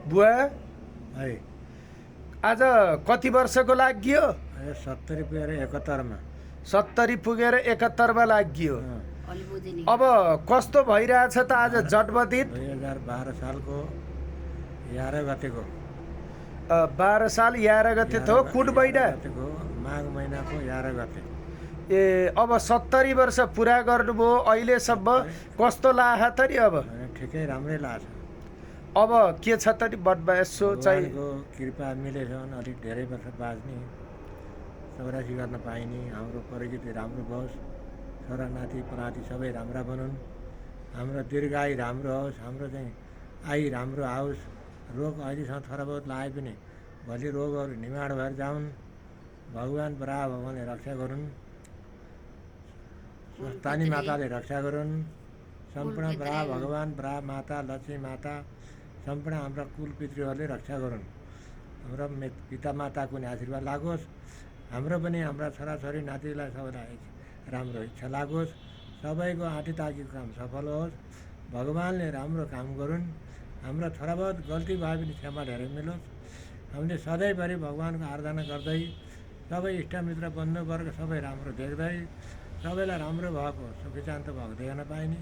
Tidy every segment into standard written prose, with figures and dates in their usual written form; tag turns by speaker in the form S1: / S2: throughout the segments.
S1: बुवा
S2: है
S1: आज कति वर्षको लागियो?
S2: 70 पुगेर 71 मा
S1: 70 पुगेर 71 मा लागियो। अब कस्तो भइरहेछ त आज जन्मदिन?
S2: 2012 सालको 11 गतेको
S1: 12 साल 11 गते त हो। कुन महिना?
S2: माघ महिनाको 11 गते।
S1: ए अब 70 वर्ष पुरा गर्नुभयो, अहिलेसम्म कस्तो लाग्छ त नि? अब
S2: ठिकै राम्रै लाग्छ।
S1: अब के छ त नि मनमा यसो चाहिँ?
S2: भगवानको कृपा मिलेछ भने अलिक धेरै वर्ष बाँच्ने, चौरासी गर्न पाइने, हाम्रो परिस्थिति राम्रो होस्, छोरा नाति पनाति सबै राम्रा बनुन्, हाम्रो दीर्घायु राम्रो होस्, हाम्रो चाहिँ आयु राम्रो आओस्, रोग अहिलेसम्म थोडा बहुत लाए पनि भोलि रोगहरू निमाड भएर जाउन्, भगवान् बरा भगवानले रक्षा गरून्, स्वस्थानी माताले रक्षा गरून्, सम्पूर्ण बरा भगवान् बरा माता लक्ष्मी माता सम्पूर्ण हाम्रा कुल पितृहरूले रक्षा गरून्, हाम्रो पिता माताको नि आशीर्वाद लागोस्, हाम्रो पनि हाम्रा छोराछोरी नातिलाई सबैलाई राम्रो इच्छा लागोस्, सबैको आँटी ताकीको काम सफल होस्, भगवान्ले राम्रो काम गरून्, हाम्रो थोडा बहुत गल्ती भए पनि क्षमा धेरै मिलोस्, हामीले सधैँभरि भगवान्को आराधना गर्दै सबै इष्टमित्र बन्धुवर्ग सबै राम्रो देख्दै सबैलाई राम्रो भएको सुखी शान्त भएको देख्न पाइने,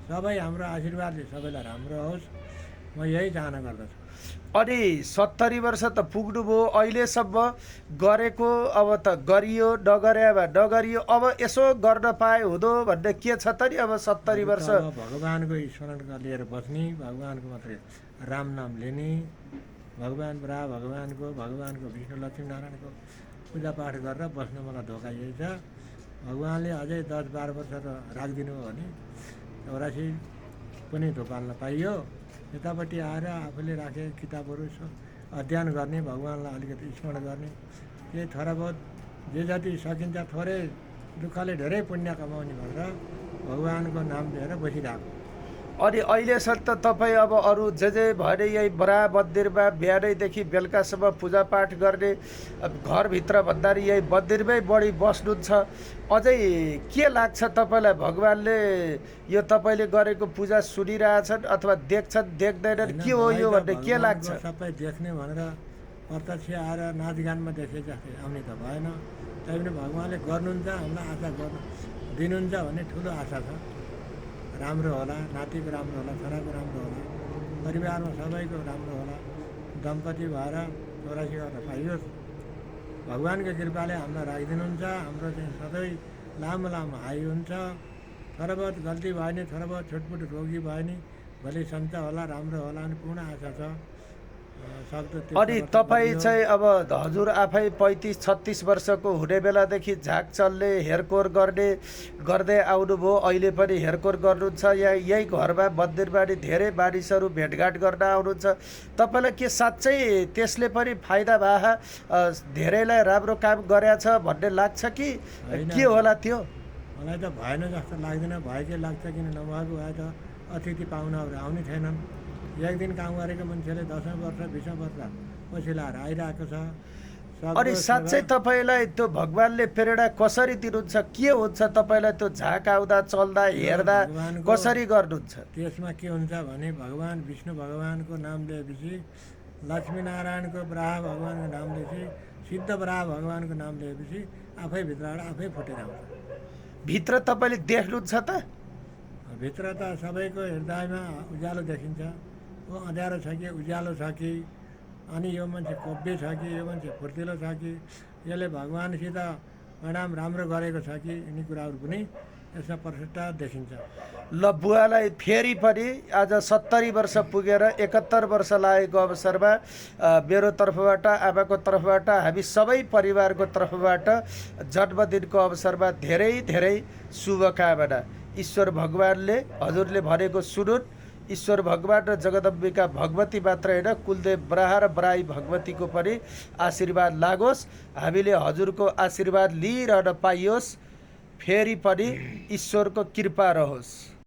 S2: सबै हाम्रो आशीर्वादले सबैलाई राम्रो होस्, म यही चाहना गर्दछु।
S1: अनि 70 वर्ष त पुग्नुभयो, अहिलेसम्म गरेको अब त गरियो, नगरियो, अब यसो गर्न पाए हुँदो भन्ने के छ त नि? अब 70 वर्ष
S2: भगवान्को स्मरण लिएर बस्ने, भगवान्को मात्रै राम नाम लिने, भगवान् ब्रा भगवान्को विष्णु लक्ष्मी नारायणको पूजापाठ गरेर बस्नु मलाई धोका यही छ। भगवान्ले अझै 10-12 वर्ष त राखिदिनु हो भने 84 पनि धोपाल्न पाइयो। यतापट्टि आएर आफूले राखे किताबहरू अध्ययन गर्ने, भगवान्लाई अलिकति स्मरण गर्ने, केही थोडा बहुत जे जति सकिन्छ थोरै दुःखले धेरै पुण्य कमाउने भनेर भगवान्को नाम लिएर बसिरहेको।
S1: अनि अहिलेसम्म त तपाईँ अब अरू जे भने यही बरा मन्दिरमा बिहानैदेखि बेलुकासम्म पूजापाठ गर्ने, घरभित्र भन्दाखेरि यही मन्दिरमै बढी बस्नुहुन्छ, अझै के लाग्छ तपाईँलाई? भगवान्ले यो तपाईँले गरेको पूजा सुनिरहेछन् अथवा देख्छन्, देख्दैनन्, के हो यो भन्ने के लाग्छ?
S2: सबै देख्ने भनेर प्रत्यक्ष आएर नाचगानमा देखे जस्तै आउने त भएन, तैपनि भगवान्ले गर्नुहुन्छ, हामीलाई आशा गर्नु दिनुहुन्छ भन्ने ठुलो आशा छ। राम्रो होला, नातिको राम्रो होला, छोराको राम्रो होला, परिवारमा सबैको राम्रो होला, दम्पति भएर 84 गर्न पाइयोस्, भगवान्को कृपाले हामीलाई राखिदिनुहुन्छ, हाम्रो चाहिँ सधैँ लामो आयु हुन्छ, थोडा बहुत गल्ती भयो नि, थोडा बहुत छुटपुट रोगी भयो नि, भोलि सन्च होला, राम्रो होला अनि पूर्ण आशा छ।
S1: अनि तपाईँ चाहिँ अब हजुर आफै 35-36 वर्षको हुने बेलादेखि झाग चल्ने, हेरकोर गर्दै आउनुभयो, अहिले पनि हेरकोर गर्नुहुन्छ, यही घरमा मन्दिरमा नि धेरै मानिसहरू भेटघाट गर्न आउनुहुन्छ, तपाईँलाई के साँच्चै त्यसले पनि फाइदा भए, धेरैलाई राम्रो काम गरेछ भन्ने लाग्छ कि के होला त्यो?
S2: मलाई त भएन जस्तो लाग्दैन, भएकै लाग्छ, किन नभएको भए त अतिथि पाहुनाहरू आउने छैनन्। एक दिन काम गरेको मान्छेले 10 वर्ष 20 वर्ष पछि लाएर आइरहेको छ।
S1: अनि साँच्चै तपाईँलाई त्यो भगवान्ले प्रेरणा कसरी दिनुहुन्छ? के हुन्छ तपाईँलाई त्यो झाक आउँदा, चल्दा, हेर्दा कसरी गर्नुहुन्छ?
S2: त्यसमा के हुन्छ भने भगवान् विष्णु भगवान्को नाम लिएपछि, लक्ष्मीनारायणको ब्राह भगवान्को नाम लिएपछि, सिद्ध ब्राह भगवान्को नाम लिएपछि आफै भित्रबाट आफै फुटेर आउँछ।
S1: भित्र तपाईँले देख्नुहुन्छ त?
S2: भित्र त सबैको हृदयमा उज्यालो देखिन्छ, ऊ अँध्यारो छ कि उज्यालो छ कि, अनि यो मान्छे कोब्बे छ कि, यो मान्छे फुर्तिलो छ कि, यसले भगवान्सित परिणाम राम्रो गरेको छ कि, यिनी कुराहरू पनि यसमा प्रष्ट देखिन्छ।
S1: ल बुवालाई फेरि पनि आज 70 वर्ष पुगेर 71 वर्ष लागेको अवसरमा मेरो तर्फबाट, आमाको तर्फबाट, हामी सबै परिवारको तर्फबाट जन्मदिनको अवसरमा धेरै धेरै शुभकामना। ईश्वर भगवान्ले हजुरले भनेको सुनुन्, ईश्वर भगवान् र जगदम्बिका भगवती मात्र होइन, कुलदेव बराह र बराई भगवतीको पनि आशीर्वाद लागोस्, हामीले हजुरको आशीर्वाद लिइरहन पाइयोस्, फेरि पनि ईश्वरको कृपा रहोस्।